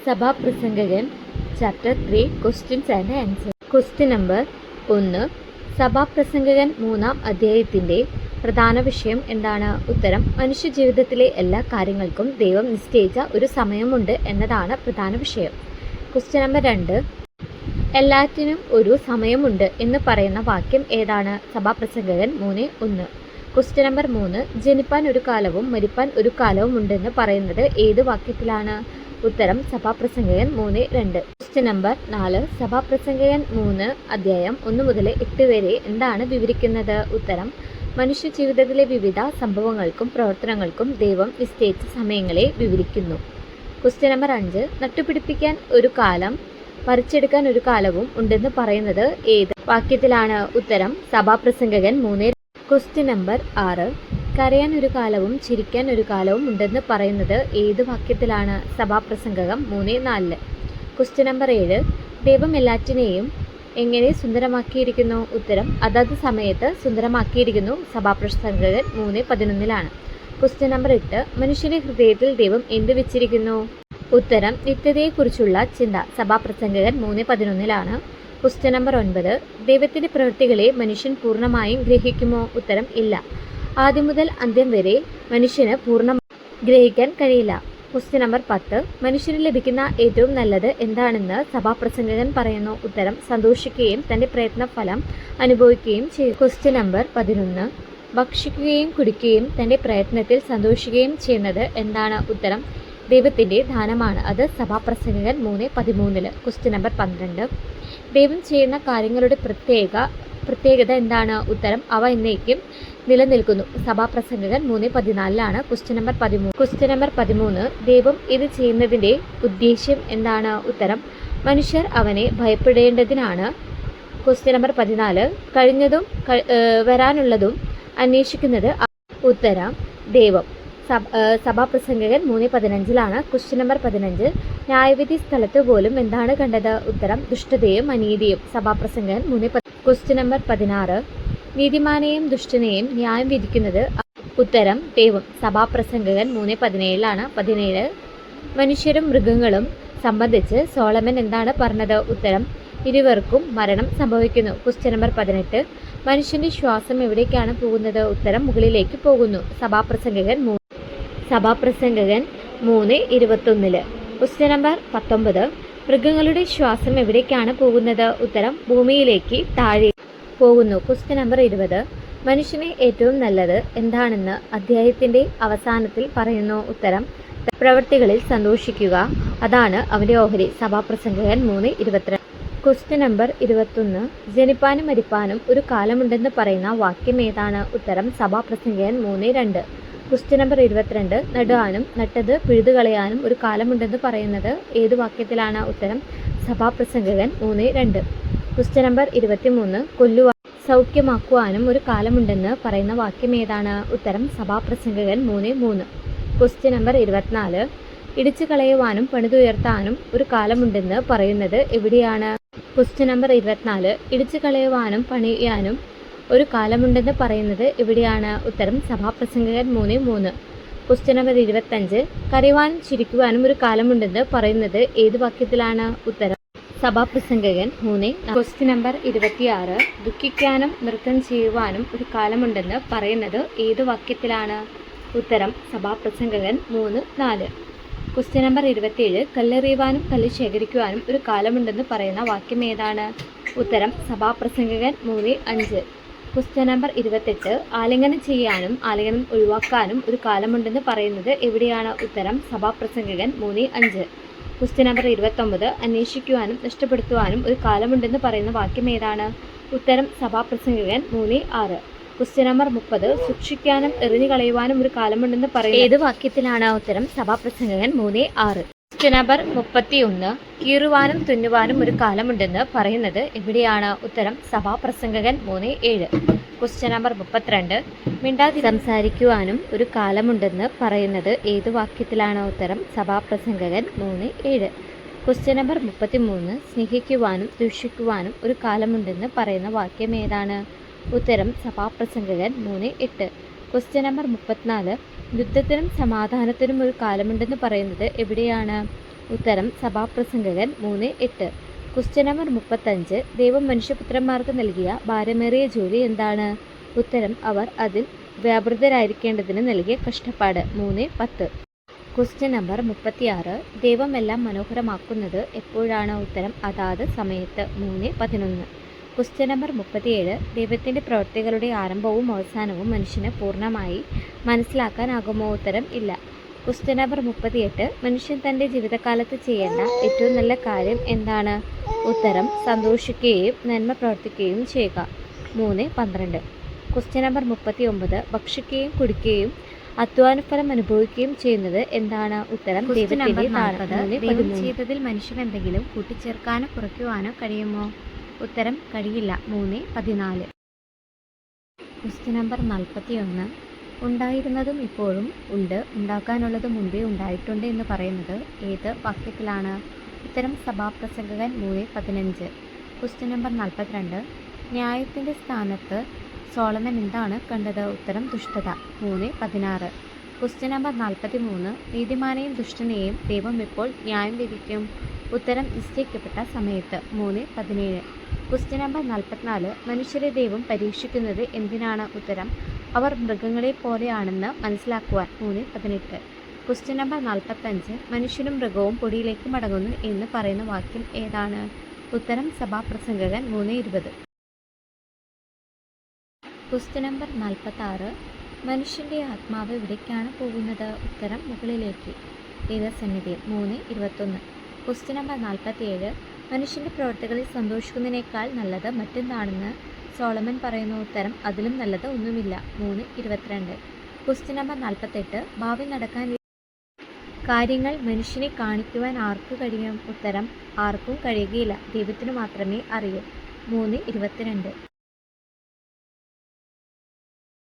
സഭാപ്രസംഗകൻ chapter 3 questions and answer. Question number 1. സഭാപ്രസംഗകൻ 3-ാം അധ്യായത്തിൻ്റെ പ്രധാന വിഷയം എന്താണ്? ഉത്തരം: മനുഷ്യജീവിതത്തിലെ എല്ലാ കാര്യങ്ങൾക്കും ദൈവം നിശ്ചയിച്ച ഒരു സമയമുണ്ട് എന്നതാണ് പ്രധാന വിഷയം. Question number 2. എല്ലാറ്റിനും ഒരു സമയമുണ്ട് എന്ന് പറയുന്ന വാക്യം ഏതാണ്? സഭാപ്രസംഗകൻ 3:1. Question number 3. ജനിപ്പാൻ ഒരു കാലവും മരിപ്പാൻ ഒരു കാലവും ഉണ്ടെന്ന് പറയുന്നത് ഏത് വാക്യത്തിലാണ്? ഉത്തരം: സഭാപ്രസംഗകൻ 3:2. Question number 4. സഭാപ്രസംഗകൻ 3 അധ്യായം 1 മുതൽ 8 വരെ എന്താണ് വിവരിക്കുന്നത്? ഉത്തരം: മനുഷ്യ ജീവിതത്തിലെ വിവിധ സംഭവങ്ങൾക്കും പ്രവർത്തനങ്ങൾക്കും ദൈവം നിശ്ചയിച്ച സമയങ്ങളെ വിവരിക്കുന്നു. Question number 5. നട്ടുപിടിപ്പിക്കാൻ ഒരു കാലം, പറിച്ചെടുക്കാൻ ഒരു കാലവും ഉണ്ടെന്ന് പറയുന്നത് ഏത് വാക്യത്തിലാണ്? ഉത്തരം: സഭാപ്രസംഗകൻ 3. Question number 6. കരയാൻ ഒരു കാലവും ചിരിക്കാൻ ഒരു കാലവും ഉണ്ടെന്ന് പറയുന്നത് ഏത് വാക്യത്തിലാണ്? സഭാപ്രസംഗകം 3:4. Question number 7. ദൈവം എല്ലാറ്റിനെയും എങ്ങനെ സുന്ദരമാക്കിയിരിക്കുന്നു? ഉത്തരം: അതത് സമയത്ത് സുന്ദരമാക്കിയിരിക്കുന്നു. സഭാപ്രസംഗകൻ 3:11. Question number 8. മനുഷ്യന്റെ ഹൃദയത്തിൽ ദൈവം എന്ത് വെച്ചിരിക്കുന്നു? ഉത്തരം: നിത്യതയെക്കുറിച്ചുള്ള ചിന്ത. സഭാപ്രസംഗകൻ 3:11. Question number 9. ദൈവത്തിൻ്റെ പ്രവൃത്തികളെ മനുഷ്യൻ പൂർണ്ണമായും ഗ്രഹിക്കുമോ? ഉത്തരം: ഇല്ല. ആദ്യം മുതൽ അന്ത്യം വരെ മനുഷ്യന് പൂർണ്ണമായി ഗ്രഹിക്കാൻ കഴിയില്ല. Question number 10. മനുഷ്യന് ലഭിക്കുന്ന ഏറ്റവും നല്ലത് എന്താണെന്ന് സഭാപ്രസംഗകൻ പറയുന്നു? ഉത്തരം: സന്തോഷിക്കുകയും തൻ്റെ പ്രയത്നഫലം അനുഭവിക്കുകയും ചെയ്യും. Question number 11. ഭക്ഷിക്കുകയും കുടിക്കുകയും തൻ്റെ പ്രയത്നത്തിൽ സന്തോഷിക്കുകയും ചെയ്യുന്നത് എന്താണ്? ഉത്തരം: ദൈവത്തിൻ്റെ ദാനമാണ്. അത് സഭാപ്രസംഗകൻ 3:13. Question number 12. ദൈവം ചെയ്യുന്ന കാര്യങ്ങളുടെ പ്രത്യേകത എന്താണ്? ഉത്തരം: അവ എന്നേക്കും നിലനിൽക്കുന്നു. സഭാപ്രസംഗകൻ 3:14. Question number 13. Question number 13. ദൈവം ഇത് ചെയ്യുന്നതിൻ്റെ ഉദ്ദേശ്യം എന്താണ്? ഉത്തരം: മനുഷ്യർ അവനെ ഭയപ്പെടേണ്ടതിനാണ്. Question number 14. കഴിഞ്ഞതും വരാനുള്ളതും അന്വേഷിക്കുന്നത്. ഉത്തരം: ദൈവം. സഭാപ്രസംഗകൻ 3:15. Question number 15. ന്യായവിധി സ്ഥലത്ത് പോലും എന്താണ് കണ്ടത്? ഉത്തരം: ദുഷ്ടതയും അനീതിയും. സഭാപ്രസംഗകൻ 3:10. Question number 16. നീതിമാനെയും ദുഷ്ടനെയും ന്യായം വിധിക്കുന്നത്. ഉത്തരം: ദൈവം. സഭാപ്രസംഗകൻ 3:17. 17. മനുഷ്യരും മൃഗങ്ങളും സംബന്ധിച്ച് സോളമൻ എന്താണ് പറഞ്ഞത്? ഉത്തരം: ഇരുവർക്കും മരണം സംഭവിക്കുന്നു. Question number 18. മനുഷ്യന്റെ ശ്വാസം എവിടേക്കാണ് പോകുന്നത്? ഉത്തരം: മുകളിലേക്ക് പോകുന്നു. സഭാപ്രസംഗകൻ 3:21. Question number 19. മൃഗങ്ങളുടെ ശ്വാസം എവിടേക്കാണ് പോകുന്നത്? ഉത്തരം: ഭൂമിയിലേക്ക് താഴെ പോകുന്നു. Question number 20. മനുഷ്യന് ഏറ്റവും നല്ലത് എന്താണെന്ന് അധ്യായത്തിൻ്റെ അവസാനത്തിൽ പറയുന്നു? ഉത്തരം: പ്രവൃത്തികളിൽ സന്തോഷിക്കുക, അതാണ് അവൻ്റെ ഓഹരി. സഭാപ്രസംഗകൻ 3:22. Question number 21. ജനിപ്പാനും മരിപ്പാനും ഒരു കാലമുണ്ടെന്ന് പറയുന്ന വാക്യം ഏതാണ്? ഉത്തരം: സഭാപ്രസംഗകൻ 3:2. Question number 22. നടാനും നട്ടത് പിഴുതുകളയാനും ഒരു കാലമുണ്ടെന്ന് പറയുന്നത് ഏത് വാക്യത്തിലാണ്? ഉത്തരം: സഭാപ്രസംഗകൻ 3:2. Question number 23. കൊല്ലുവാനും സൗഖ്യമാക്കുവാനും ഒരു കാലമുണ്ടെന്ന് പറയുന്ന വാക്യം ഏതാണ്? ഉത്തരം: സഭാപ്രസംഗകൻ 3:3. Question number 24. ഇടിച്ചു കളയുവാനും പണിതുയർത്താനും ഒരു കാലമുണ്ടെന്ന് പറയുന്നത് എവിടെയാണ്? Question number 24. ഇടിച്ചു കളയുവാനും പണിയാനും ഒരു കാലമുണ്ടെന്ന് പറയുന്നത് എവിടെയാണ്? ഉത്തരം: സഭാപ്രസംഗകൻ 3:3. Question number 25. കരയുവാനും ചിരിക്കുവാനും ഒരു കാലമുണ്ടെന്ന് പറയുന്നത് ഏത് വാക്യത്തിലാണ്? ഉത്തരം: സഭാപ്രസംഗകൻ 3:4. Question number 26. ദുഃഖിക്കാനും നൃത്തം ചെയ്യുവാനും ഒരു കാലമുണ്ടെന്ന് പറയുന്നത് ഏത് വാക്യത്തിലാണ്? ഉത്തരം: സഭാപ്രസംഗകൻ 3:4. Question number 27. കല്ലെറിയുവാനും കല്ല് ശേഖരിക്കുവാനും ഒരു കാലമുണ്ടെന്ന് പറയുന്ന വാക്യം ഏതാണ്? ഉത്തരം: സഭാപ്രസംഗകൻ 3:5. Question number 28. ആലിംഗനം ചെയ്യാനും ആലിംഗനം ഒഴിവാക്കാനും ഒരു കാലമുണ്ടെന്ന് പറയുന്നത് എവിടെയാണ്? ഉത്തരം: സഭാപ്രസംഗകൻ 3:5. Question number 29. അന്വേഷിക്കുവാനും നഷ്ടപ്പെടുത്തുവാനും ഒരു കാലമുണ്ടെന്ന് പറയുന്ന വാക്യം ഏതാണ്? ഉത്തരം: സഭാപ്രസംഗകൻ 3:6. Question number 30. സൂക്ഷിക്കാനും എറിഞ്ഞു കളയുവാനും ഒരു കാലമുണ്ടെന്ന് പറയുന്നത് ഏത് വാക്യത്തിലാണ്? ഉത്തരം: സഭാപ്രസംഗകൻ 3:6. Question number 31. കീറുവാനും തുന്നുവാനും ഒരു കാലമുണ്ടെന്ന് പറയുന്നത് എവിടെയാണ്? ഉത്തരം: സഭാപ്രസംഗകൻ 3:7. Question number 32. മിണ്ടാതെ സംസാരിക്കുവാനും ഒരു കാലമുണ്ടെന്ന് പറയുന്നത് ഏത് വാക്യത്തിലാണ്? ഉത്തരം: സഭാപ്രസംഗകൻ 3:7. Question number 33. സ്നേഹിക്കുവാനും ദൂഷിക്കുവാനും ഒരു കാലമുണ്ടെന്ന് പറയുന്ന വാക്യം ഏതാണ്? ഉത്തരം: സഭാപ്രസംഗകൻ 3:8. Question number 34. യുദ്ധത്തിനും സമാധാനത്തിനും ഒരു കാലമുണ്ടെന്ന് പറയുന്നത് എവിടെയാണ്? ഉത്തരം സഭാപ്രസംഗകൻ 3:8. Question number 35. ദൈവം മനുഷ്യപുത്രന്മാർക്ക് നൽകിയ ഭാരമേറിയ ജോലി എന്താണ്? ഉത്തരം അവർ അതിൽ വ്യാപൃതരായിരിക്കേണ്ടതിന് നൽകിയ കഷ്ടപ്പാട്. 3:10. Question number 36. ദൈവം എല്ലാം മനോഹരമാക്കുന്നത് എപ്പോഴാണ്? ഉത്തരം അതാത് സമയത്ത്. 3:11. Question number 37. ദൈവത്തിൻ്റെ പ്രവൃത്തികളുടെ ആരംഭവും അവസാനവും മനുഷ്യന് പൂർണ്ണമായി മനസ്സിലാക്കാനാകുമോ? ഉത്തരം ഇല്ല. Question number 38. മനുഷ്യൻ തൻ്റെ ജീവിതകാലത്ത് ചെയ്യേണ്ട ഏറ്റവും നല്ല കാര്യം എന്താണ്? ഉത്തരം സന്തോഷിക്കുകയും നന്മ പ്രവർത്തിക്കുകയും ചെയ്യുക. 3:12. Question number 39. ഭക്ഷിക്കുകയും കുടിക്കുകയും അധ്വാനഫലം അനുഭവിക്കുകയും ചെയ്യുന്നത് എന്താണ്? ഉത്തരം ദൈവത്തിൻ്റെ ദാനം. ദൈവം ചെയ്തതിൽ മനുഷ്യൻ എന്തെങ്കിലും കൂട്ടിച്ചേർക്കാനോ കുറയ്ക്കുവാനോ കഴിയുമോ? ഉത്തരം കഴിയില്ല. 3:14. Question number 41. ഉണ്ടായിരുന്നതും ഇപ്പോഴും ഉണ്ട്, ഉണ്ടാക്കാനുള്ളത് മുൻപേ ഉണ്ടായിട്ടുണ്ട് എന്ന് പറയുന്നത് ഏത് വാക്യത്തിലാണ്? ഉത്തരം സഭാപ്രസംഗകൻ 3:15. Question number 42. ന്യായത്തിൻ്റെ സ്ഥാനത്ത് സോളമൻ എന്താണ് കണ്ടത്? ഉത്തരം ദുഷ്ടത. 3:16. Question number 43. നീതിമാനെയും ദുഷ്ടനെയും ദൈവം എപ്പോൾ ന്യായം വിധിക്കും? ഉത്തരം നിശ്ചയിക്കപ്പെട്ട സമയത്ത്. 3:17. Question number 44. മനുഷ്യരെ ദൈവം പരീക്ഷിക്കുന്നത് എന്തിനാണ്? ഉത്തരം അവർ മൃഗങ്ങളെ പോലെയാണെന്ന് മനസ്സിലാക്കുവാൻ. 3:18. Question number 45. മനുഷ്യനും മൃഗവും പൊടിയിലേക്ക് മടങ്ങുന്നു എന്ന് പറയുന്ന വാക്യം ഏതാണ്? ഉത്തരം സഭാപ്രസംഗകൻ 3:20. Question number 46. മനുഷ്യൻ്റെ ആത്മാവ് എവിടേക്കാണ് പോകുന്നത്? ഉത്തരം മുകളിലേക്ക്, ദൈവസന്നിധിയിൽ. 3:21. Question number 47. മനുഷ്യൻ്റെ പ്രവൃത്തികളിൽ സന്തോഷിക്കുന്നതിനേക്കാൾ നല്ലത് മറ്റെന്താണെന്ന് സോളമൻ പറയുന്നു? ഉത്തരം അതിലും നല്ലത് ഒന്നുമില്ല. 3:22. Question number 48. ഭാവി നടക്കാൻ കാര്യങ്ങൾ മനുഷ്യനെ കാണിക്കുവാൻ ആർക്ക് കഴിയും? ഉത്തരം ആർക്കും കഴിയുകയില്ല, ദൈവത്തിന് മാത്രമേ അറിയൂ. 3:22.